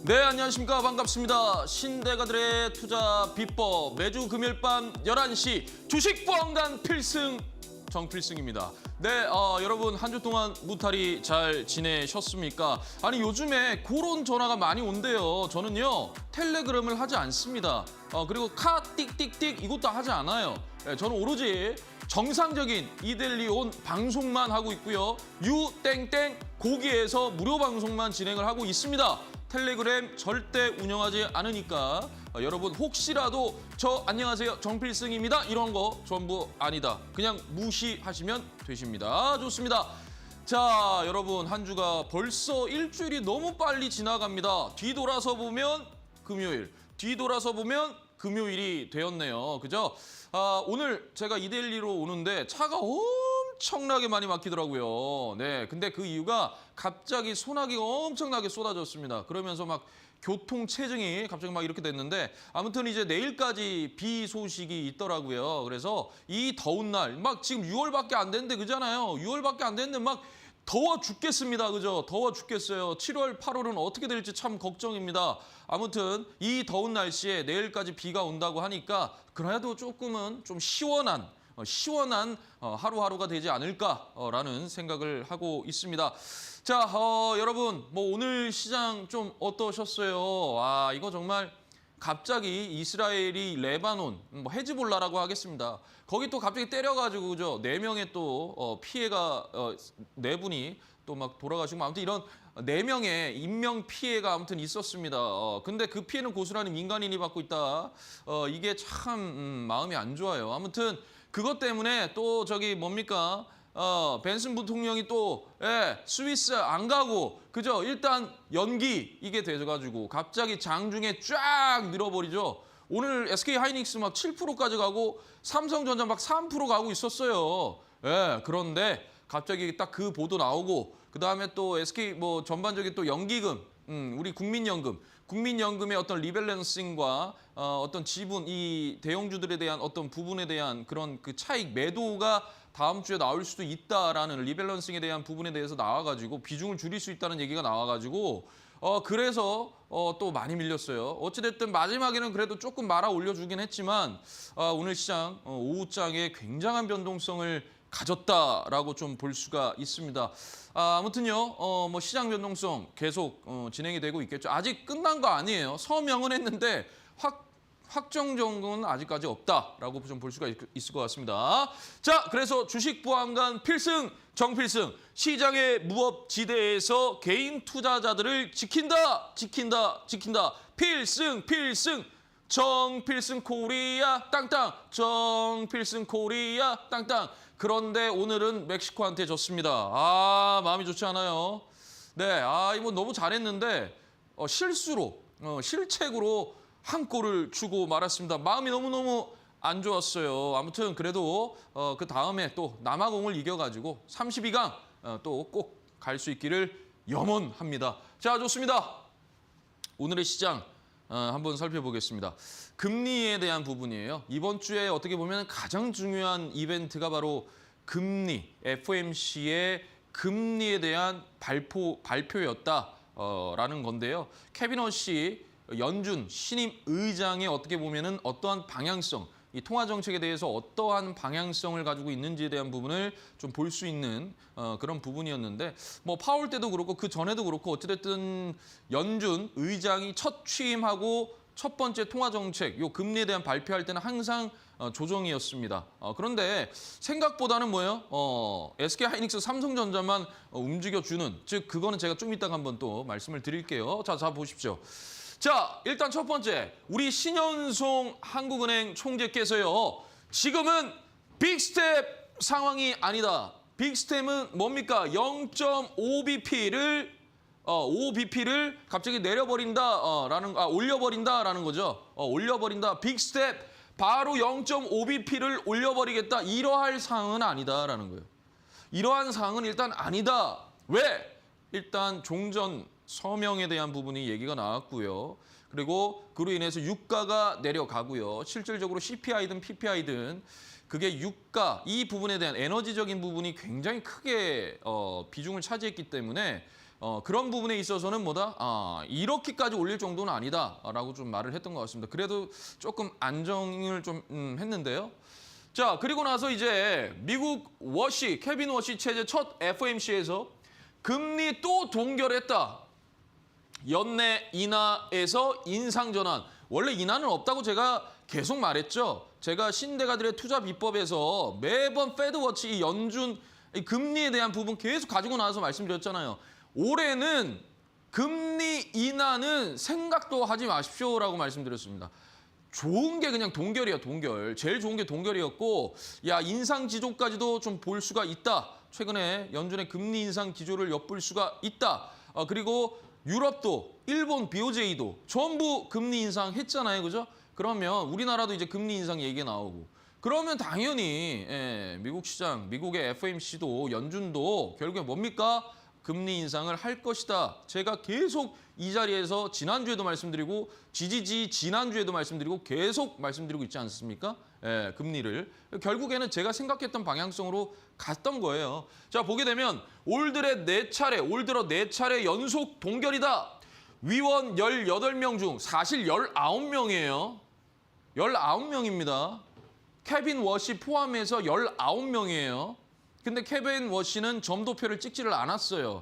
네, 안녕하십니까. 반갑습니다. 신대가들의 투자 비법 매주 금요일 밤 11시 주식 보안관 필승 정필승입니다. 네, 여러분 한 주 동안 무탈이 잘 지내셨습니까? 아니 요즘에 그런 전화가 많이 온대요. 저는요 텔레그램을 하지 않습니다. 그리고 카 띡띡띡 이것도 하지 않아요. 네, 저는 오로지 정상적인 이델리온 방송만 하고 있고요. 유땡땡 고기에서 무료 방송만 진행을 하고 있습니다. 텔레그램 절대 운영하지 않으니까 여러분 혹시라도 저 안녕하세요 정필승입니다 이런 거 전부 아니다. 그냥 무시하시면 되십니다. 좋습니다. 자, 여러분 한 주가 벌써 일주일이 너무 빨리 지나갑니다. 뒤돌아서 보면 금요일, 뒤돌아서 보면 금요일이 되었네요. 그죠? 오늘 제가 이데일리로 오는데 차가 엄청나게 많이 막히더라고요. 네, 근데 그 이유가 갑자기 소나기가 엄청나게 쏟아졌습니다. 그러면서 막 교통체증이 갑자기 막 이렇게 됐는데 아무튼 이제 내일까지 비 소식이 있더라고요. 그래서 이 더운 날, 막 지금 6월밖에 안 됐는데 그잖아요. 6월밖에 안 됐는데 막 더워 죽겠습니다. 그죠? 더워 죽겠어요. 7월, 8월은 어떻게 될지 참 걱정입니다. 아무튼 이 더운 날씨에 내일까지 비가 온다고 하니까 그래도 조금은 좀 시원한 하루하루가 되지 않을까라는 생각을 하고 있습니다. 자, 여러분 뭐 오늘 시장 좀 어떠셨어요? 이거 정말 갑자기 이스라엘이 레바논, 뭐 헤즈볼라라고 하겠습니다. 거기 또 갑자기 때려가지고 그죠? 4명의 또 피해가 4분이 또 막 돌아가시고 아무튼 이런 4명의 인명 피해가 아무튼 있었습니다. 근데 그 피해는 고스란히 민간인이 받고 있다. 이게 참 마음이 안 좋아요. 아무튼 그것 때문에 또 저기 뭡니까? 벤슨 부통령이 또 스위스 안 가고 그죠? 일단 연기 이게 돼가지고 갑자기 장중에 쫙 늘어버리죠. 오늘 SK 하이닉스 막 7%까지 가고 삼성전자 막 3% 가고 있었어요. 그런데 갑자기 딱 그 보도 나오고 그다음에 또 SK 뭐 전반적인 또 연기금 우리 국민연금의 어떤 리밸런싱과 어떤 지분, 이 대형주들에 대한 어떤 부분에 대한 그런 그 차익 매도가 다음 주에 나올 수도 있다라는 리밸런싱에 대한 부분에 대해서 나와가지고 비중을 줄일 수 있다는 얘기가 나와가지고 그래서 또 많이 밀렸어요. 어찌됐든 마지막에는 그래도 조금 말아 올려주긴 했지만 오늘 시장 오후장에 굉장한 변동성을 가졌다라고 좀 볼 수가 있습니다. 아무튼요, 뭐 시장 변동성 계속 진행이 되고 있겠죠. 아직 끝난 거 아니에요. 서명은 했는데 확정 정도는 아직까지 없다라고 좀 볼 수가 있을 것 같습니다. 자, 그래서 주식 보안관 필승 정필승 시장의 무법지대에서 개인 투자자들을 지킨다 필승 정필승 코리아 땅땅 정필승 코리아 땅땅. 그런데 오늘은 멕시코한테 졌습니다. 마음이 좋지 않아요. 네, 이거 너무 잘했는데 실책으로 한 골을 주고 말았습니다. 마음이 너무너무 안 좋았어요. 아무튼 그래도 그 다음에 또 남아공을 이겨가지고 32강 또 꼭 갈 수 있기를 염원합니다. 자, 좋습니다. 오늘의 시장 한번 살펴보겠습니다. 금리에 대한 부분이에요. 이번 주에 어떻게 보면 가장 중요한 이벤트가 바로 금리, FOMC의 금리에 대한 발표였다라는 건데요. 케빈 허시 연준 신임 의장의 어떻게 보면은 어떠한 방향성, 이 통화 정책에 대해서 어떠한 방향성을 가지고 있는지에 대한 부분을 좀 볼 수 있는 그런 부분이었는데 뭐 파월 때도 그렇고 그 전에도 그렇고 어찌됐든 연준 의장이 첫 취임하고 첫 번째 통화 정책, 요 금리에 대한 발표할 때는 항상 조정이었습니다. 그런데 생각보다는 뭐예요? SK 하이닉스, 삼성전자만 움직여주는, 즉 그거는 제가 좀 이따가 한번 또 말씀을 드릴게요. 자, 보십시오. 자, 일단 첫 번째, 우리 신현송 한국은행 총재께서요. 지금은 빅스텝 상황이 아니다. 빅스텝은 뭡니까? 0.5bp를 갑자기 올려버린다라는 거죠. 올려버린다. 빅스텝 바로 0.5bp를 올려버리겠다. 이러할 상황은 아니다라는 거예요. 이러한 상황은 일단 아니다. 왜? 일단 종전 서명에 대한 부분이 얘기가 나왔고요. 그리고 그로 인해서 유가가 내려가고요. 실질적으로 CPI든 PPI든 그게 유가, 이 부분에 대한 에너지적인 부분이 굉장히 크게 비중을 차지했기 때문에 그런 부분에 있어서는 이렇게까지 올릴 정도는 아니다라고 좀 말을 했던 것 같습니다. 그래도 조금 안정을 좀 했는데요. 자, 그리고 나서 이제 미국 케빈 워시 체제 첫 FOMC에서 금리 또 동결했다. 연내 인하에서 인상 전환. 원래 인하는 없다고 제가 계속 말했죠. 제가 신대가들의 투자 비법에서 매번 패드워치 이 연준 이 금리에 대한 부분 계속 가지고 나와서 말씀드렸잖아요. 올해는 금리 인하는 생각도 하지 마십시오라고 말씀드렸습니다. 좋은 게 그냥 동결이야, 동결. 제일 좋은 게 동결이었고, 인상 기조까지도 좀 볼 수가 있다. 최근에 연준의 금리 인상 기조를 엿볼 수가 있다. 그리고 유럽도, 일본 BOJ도 전부 금리 인상 했잖아요, 그죠? 그러면 우리나라도 이제 금리 인상 얘기가 나오고, 그러면 당연히 미국 시장, 미국의 FOMC도 연준도 결국에 뭡니까? 금리 인상을 할 것이다. 제가 계속 이 자리에서 지난주에도 말씀드리고 지난주에도 말씀드리고 계속 말씀드리고 있지 않습니까? 금리를. 결국에는 제가 생각했던 방향성으로 갔던 거예요. 자, 보게 되면 올 들어 4차례 연속 동결이다. 위원 18명 중 사실 19명이에요. 19명입니다. 케빈 워시 포함해서 19명이에요. 근데 케빈 워시는 점도표를 찍지를 않았어요.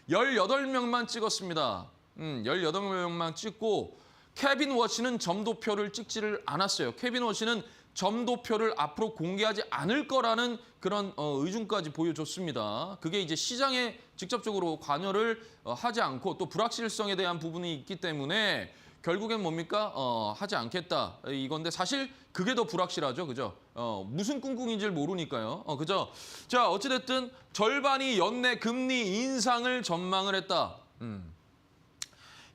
18명만 찍었습니다. 18명만 찍고 케빈 워시는 점도표를 찍지를 않았어요. 케빈 워시는 점도표를 앞으로 공개하지 않을 거라는 그런 의중까지 보여줬습니다. 그게 이제 시장에 직접적으로 관여를 하지 않고 또 불확실성에 대한 부분이 있기 때문에 결국엔 뭡니까? 하지 않겠다. 이건데 사실 그게 더 불확실하죠. 그죠? 무슨 꿍꿍인지를 모르니까요. 그죠? 자, 어찌됐든 절반이 연내 금리 인상을 전망을 했다.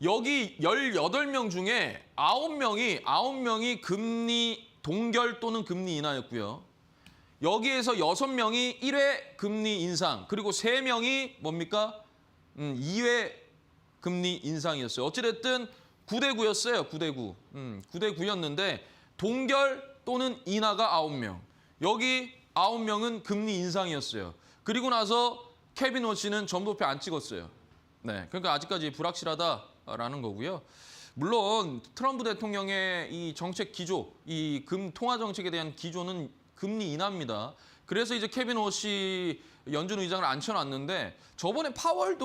여기 18명 중에 9명이 금리 동결 또는 금리 인하였고요. 여기에서 6명이 1회 금리 인상, 그리고 3명이 뭡니까? 2회 금리 인상이었어요. 어찌됐든 9대9였어요. 9대9. 9대9였는데 동결 또는 인하가 9명. 여기 9명은 금리 인상이었어요. 그리고 나서 케빈 워시는 점도표 안 찍었어요. 네, 그러니까 아직까지 불확실하다라는 거고요. 물론 트럼프 대통령의 이 정책 기조, 이 통화 정책에 대한 기조는 금리 인하입니다. 그래서 이제 케빈 워시 연준 의장을 앉혀놨는데 저번에 파월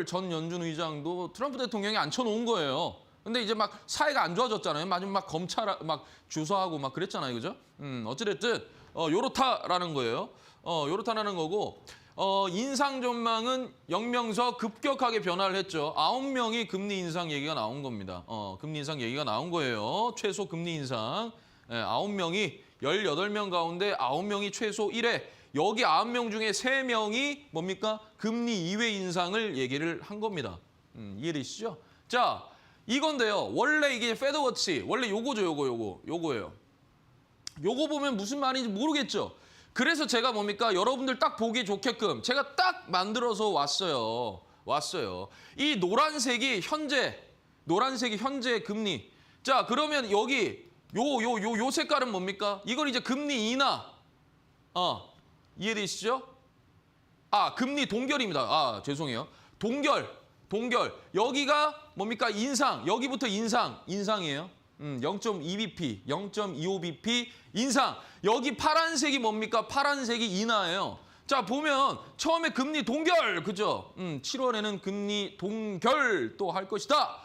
전 연준 의장도 트럼프 대통령이 앉혀놓은 거예요. 근데 이제 막 사이가 안 좋아졌잖아요. 마지막 막 검찰 막 주소하고 막 그랬잖아요, 그죠? 어찌됐든 요렇다라는 거예요. 요렇다라는 거고. 인상 전망은 영명서 급격하게 변화를 했죠. 9명이 금리 인상 얘기가 나온 겁니다. 금리 인상 얘기가 나온 거예요. 최소 금리 인상. 9명이 18명 가운데 9명이 최소 1회. 여기 9명 중에 3명이 뭡니까? 금리 2회 인상을 얘기를 한 겁니다. 이해되시죠? 자, 이건데요. 원래 이게 패드워치, 원래 요거죠, 요거예요. 요거 보면 무슨 말인지 모르겠죠? 그래서 제가 뭡니까? 여러분들 딱 보기 좋게끔 제가 딱 만들어서 왔어요. 이 노란색이 현재 금리. 자, 그러면 여기 요 색깔은 뭡니까? 이건 이제 금리 인하. 이해되시죠? 금리 동결입니다. 죄송해요. 동결. 여기가 뭡니까? 인상. 여기부터 인상이에요. 0.2bp, 0.25bp 인상. 여기 파란색이 뭡니까? 파란색이 인하예요. 자, 보면 처음에 금리 동결, 그죠? 7월에는 금리 동결 또 할 것이다.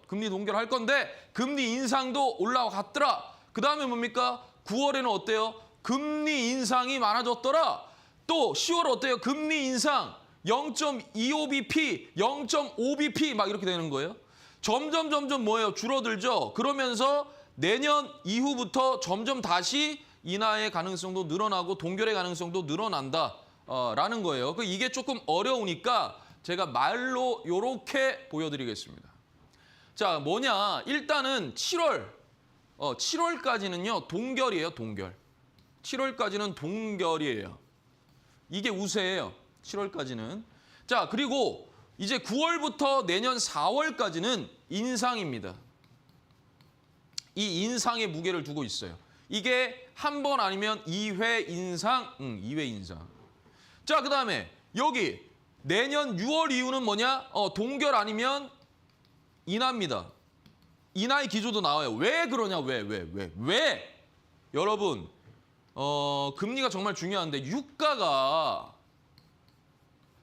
금리 동결 할 건데 금리 인상도 올라갔더라. 그 다음에 뭡니까? 9월에는 어때요? 금리 인상이 많아졌더라. 또 10월 어때요? 금리 인상 0.25bp, 0.5bp 막 이렇게 되는 거예요. 점점 뭐예요? 줄어들죠. 그러면서 내년 이후부터 점점 다시 인하의 가능성도 늘어나고 동결의 가능성도 늘어난다라는 거예요. 이게 조금 어려우니까 제가 말로 이렇게 보여드리겠습니다. 자, 뭐냐? 일단은 7월까지는요 동결이에요. 동결. 7월까지는 동결이에요. 이게 우세예요. 7월까지는. 자, 그리고 이제 9월부터 내년 4월까지는 인상입니다. 이 인상의 무게를 두고 있어요. 이게 한 번 아니면 2회 인상, 2회 인상. 자, 그다음에 여기 내년 6월 이후는 뭐냐? 동결 아니면 인하입니다. 인하의 기조도 나와요. 왜 그러냐? 왜? 여러분, 금리가 정말 중요한데 유가가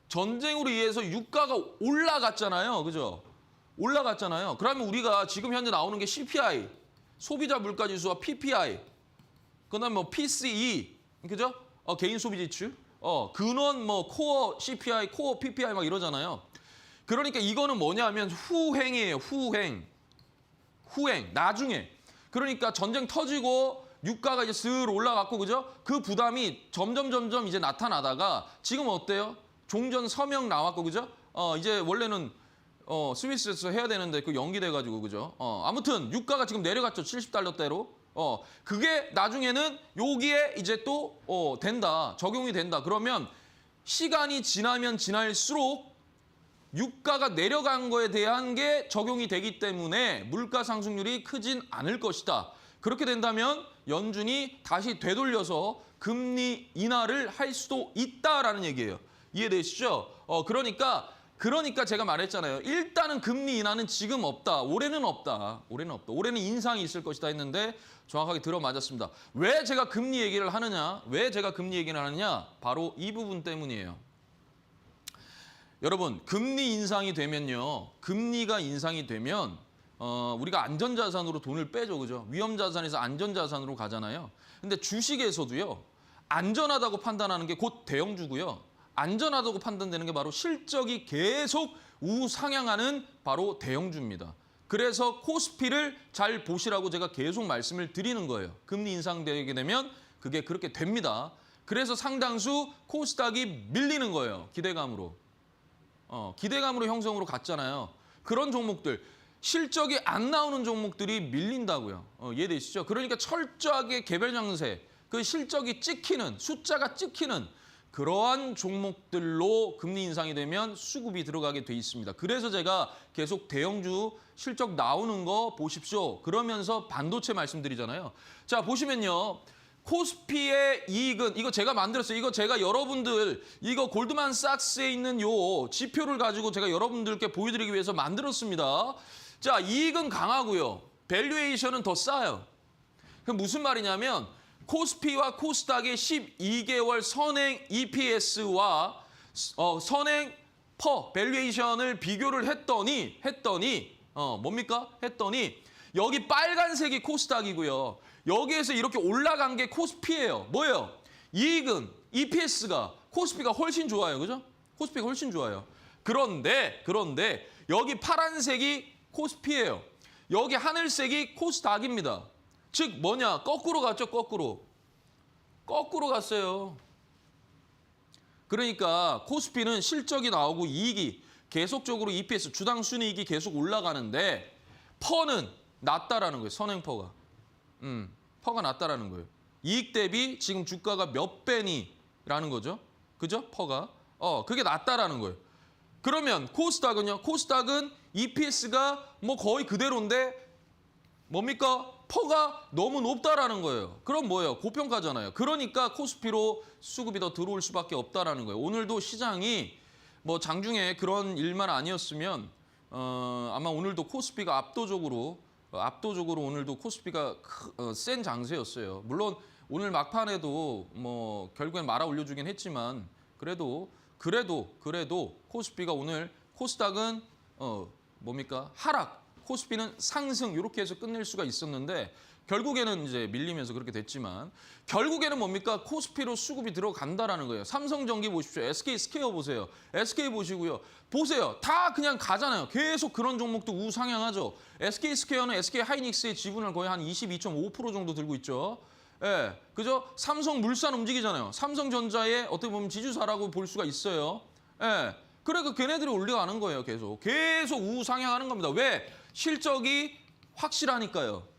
전쟁으로 인해서 유가가 올라갔잖아요. 그죠? 올라갔잖아요. 그러면 우리가 지금 현재 나오는 게 CPI, 소비자 물가지수와 PPI, 그다음에 뭐 PCE, 그죠? 개인 소비 지출, 근원 뭐 코어 CPI, 코어 PPI 막 이러잖아요. 그러니까 이거는 뭐냐면 후행이에요. 후행. 나중에. 그러니까 전쟁 터지고 유가가 이제 슬 올라갔고, 그죠? 그 부담이 점점 이제 나타나다가 지금 어때요? 종전 서명 나왔고, 그죠? 이제 원래는 스위스에서 해야 되는데 그 연기돼가지고, 그죠? 아무튼 유가가 지금 내려갔죠. 70달러대로. 그게 나중에는 여기에 이제 또 된다. 적용이 된다. 그러면 시간이 지나면 지날수록 유가가 내려간 거에 대한 게 적용이 되기 때문에 물가 상승률이 크진 않을 것이다. 그렇게 된다면 연준이 다시 되돌려서 금리 인하를 할 수도 있다라는 얘기예요. 이해되시죠? 그러니까 제가 말했잖아요. 일단은 금리 인하는 지금 없다. 올해는 없다. 올해는 인상이 있을 것이다 했는데 정확하게 들어맞았습니다. 왜 제가 금리 얘기를 하느냐? 바로 이 부분 때문이에요. 여러분, 금리 인상이 되면요. 금리가 인상이 되면 우리가 안전자산으로 돈을 빼죠. 그죠? 위험자산에서 안전자산으로 가잖아요. 근데 주식에서도요. 안전하다고 판단하는 게 곧 대형주고요. 안전하다고 판단되는 게 바로 실적이 계속 우상향하는 바로 대형주입니다. 그래서 코스피를 잘 보시라고 제가 계속 말씀을 드리는 거예요. 금리 인상되게 되면 그게 그렇게 됩니다. 그래서 상당수 코스닥이 밀리는 거예요. 기대감으로. 기대감으로 형성으로 갔잖아요. 그런 종목들, 실적이 안 나오는 종목들이 밀린다고요. 이해되시죠? 그러니까 철저하게 개별 장세, 그 실적이 찍히는, 숫자가 찍히는 그러한 종목들로 금리 인상이 되면 수급이 들어가게 돼 있습니다. 그래서 제가 계속 대형주 실적 나오는 거 보십시오. 그러면서 반도체 말씀드리잖아요. 자, 보시면요. 코스피의 이익은 이거 제가 만들었어요. 이거 제가 여러분들 이거 골드만삭스에 있는 요 지표를 가지고 제가 여러분들께 보여드리기 위해서 만들었습니다. 자, 이익은 강하고요. 밸류에이션은 더 싸요. 그럼 무슨 말이냐면 코스피와 코스닥의 12개월 선행 EPS와 선행 퍼 밸류에이션을 비교를 했더니 뭡니까? 했더니 여기 빨간색이 코스닥이고요. 여기에서 이렇게 올라간 게 코스피예요. 뭐예요? 이익은 EPS가 코스피가 훨씬 좋아요. 그죠? 코스피가 훨씬 좋아요. 그런데 여기 파란색이 코스피예요. 여기 하늘색이 코스닥입니다. 즉 뭐냐? 거꾸로 갔죠. 거꾸로 갔어요. 그러니까 코스피는 실적이 나오고 이익이 계속적으로 EPS 주당 순이익이 계속 올라가는데 퍼는 낮다라는 거예요. 선행퍼가. 퍼가 낮다라는 거예요. 이익 대비 지금 주가가 몇 배니라는 거죠. 그죠? 퍼가. 그게 낮다라는 거예요. 그러면 코스닥은요? 코스닥은 EPS가 뭐 거의 그대로인데 뭡니까? 퍼가 너무 높다라는 거예요. 그럼 뭐예요? 고평가잖아요. 그러니까 코스피로 수급이 더 들어올 수밖에 없다라는 거예요. 오늘도 시장이 뭐 장중에 그런 일만 아니었으면 아마 오늘도 코스피가 압도적으로 오늘도 코스피가 센 장세였어요. 물론 오늘 막판에도 뭐 결국엔 말아 올려주긴 했지만 그래도 코스피가 오늘 코스닥은 뭡니까? 하락, 코스피는 상승 이렇게 해서 끝낼 수가 있었는데 결국에는 이제 밀리면서 그렇게 됐지만 결국에는 뭡니까? 코스피로 수급이 들어간다라는 거예요. 삼성전기 보십시오. SK스퀘어 보세요. SK 보시고요. 보세요. 다 그냥 가잖아요. 계속 그런 종목도 우상향하죠. SK스퀘어는 SK하이닉스의 지분을 거의 한 22.5% 정도 들고 있죠. 예, 그죠? 삼성물산 움직이잖아요. 삼성전자의 어떻게 보면 지주사라고 볼 수가 있어요. 예, 그러니까 걔네들이 올라가는 거예요. 계속 우상향하는 겁니다. 왜? 실적이 확실하니까요.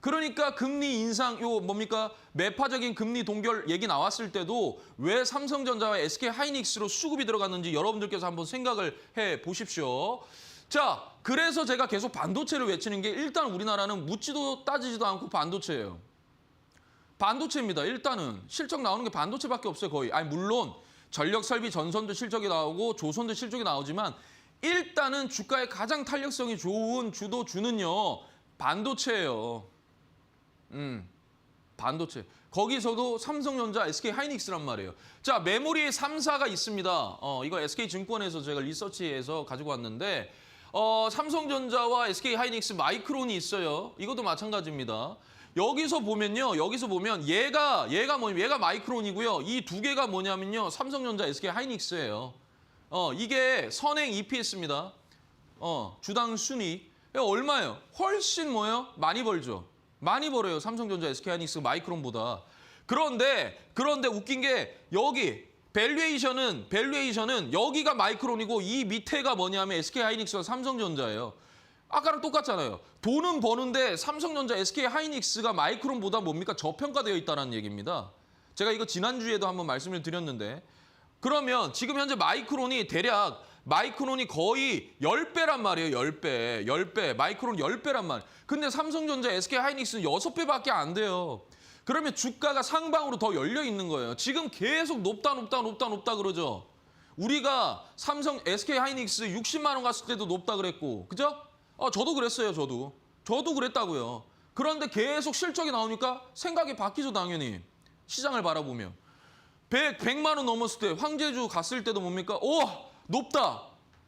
그러니까 금리 인상, 뭡니까? 매파적인 금리 동결 얘기 나왔을 때도 왜 삼성전자와 SK하이닉스로 수급이 들어갔는지 여러분들께서 한번 생각을 해 보십시오. 자, 그래서 제가 계속 반도체를 외치는 게 일단 우리나라는 묻지도 따지지도 않고 반도체예요. 반도체입니다. 일단은 실적 나오는 게 반도체밖에 없어요. 거의. 아니 물론 전력설비 전선도 실적이 나오고 조선도 실적이 나오지만 일단은 주가의 가장 탄력성이 좋은 주도주는요. 반도체예요. 반도체. 거기서도 삼성전자, SK하이닉스란 말이에요. 자, 메모리 3사가 있습니다. 이거 SK증권에서 제가 리서치해서 가지고 왔는데 삼성전자와 SK하이닉스 마이크론이 있어요. 이것도 마찬가지입니다. 여기서 보면요. 여기서 보면 얘가 마이크론이고요. 이 두 개가 뭐냐면요. 삼성전자, SK하이닉스예요. 이게 선행 EPS입니다. 주당 순이익. 얼마예요? 훨씬 뭐예요? 많이 벌죠. 많이 벌어요. 삼성전자, SK하이닉스, 마이크론보다. 그런데 웃긴 게 여기 밸류에이션은 여기가 마이크론이고 이 밑에가 뭐냐면 SK하이닉스와 삼성전자예요. 아까랑 똑같잖아요. 돈은 버는데 삼성전자, SK하이닉스가 마이크론보다 뭡니까? 저평가되어 있다는 얘기입니다. 제가 이거 지난주에도 한번 말씀을 드렸는데 그러면 지금 현재 마이크론이 거의 10배란 말이에요. 10배. 마이크론 10배란 말이에요. 근데 삼성전자, SK하이닉스는 6배밖에 안 돼요. 그러면 주가가 상방으로 더 열려 있는 거예요. 지금 계속 높다 그러죠. 우리가 삼성, SK하이닉스 60만 원 갔을 때도 높다 그랬고. 그죠? 저도 그랬어요. 저도 그랬다고요. 그런데 계속 실적이 나오니까 생각이 바뀌죠, 당연히. 시장을 바라보면. 100만 원 넘었을 때 황제주 갔을 때도 뭡니까? 높다.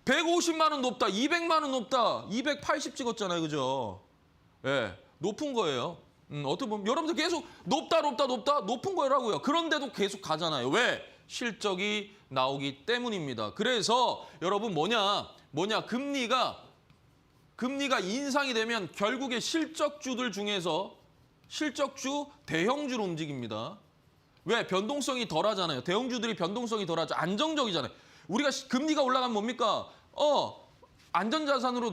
150만 원 높다. 200만 원 높다. 280 찍었잖아요. 그죠? 예, 높은 거예요. 어떻게 보면 여러분들 계속 높다 높은 거라고요. 그런데도 계속 가잖아요. 왜? 실적이 나오기 때문입니다. 그래서 여러분 뭐냐 금리가 인상이 되면 결국에 실적주들 중에서 실적주 대형주로 움직입니다. 왜? 변동성이 덜하잖아요. 대형주들이 변동성이 덜하죠. 안정적이잖아요. 우리가 금리가 올라가면 뭡니까? 안전자산으로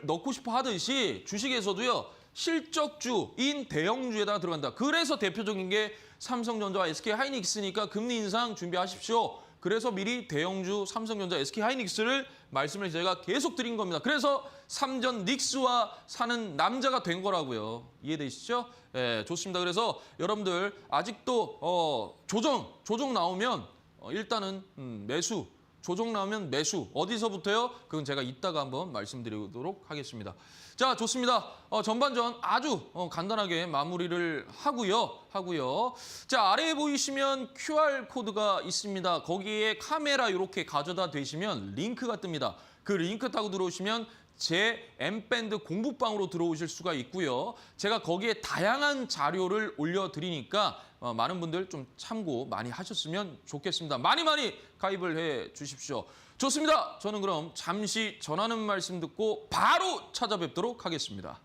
넣고 싶어 하듯이 주식에서도요. 실적주인 대형주에다가 들어간다. 그래서 대표적인 게 삼성전자와 SK하이닉스니까 금리 인상 준비하십시오. 그래서 미리 대형주 삼성전자, SK하이닉스를 말씀을 제가 계속 드린 겁니다. 그래서 삼전 닉스와 사는 남자가 된 거라고요. 이해되시죠? 예, 좋습니다. 그래서 여러분들 아직도 조정 나오면 일단은 매수. 조정 나오면 매수. 어디서부터요? 그건 제가 이따가 한번 말씀드리도록 하겠습니다. 자, 좋습니다. 전반전 아주 간단하게 마무리를 하고요. 자, 아래에 보이시면 QR코드가 있습니다. 거기에 카메라 이렇게 가져다 대시면 링크가 뜹니다. 그 링크 타고 들어오시면 제 M밴드 공부방으로 들어오실 수가 있고요. 제가 거기에 다양한 자료를 올려드리니까 많은 분들 좀 참고 많이 하셨으면 좋겠습니다. 많이 가입을 해 주십시오. 좋습니다. 저는 그럼 잠시 전하는 말씀 듣고 바로 찾아뵙도록 하겠습니다.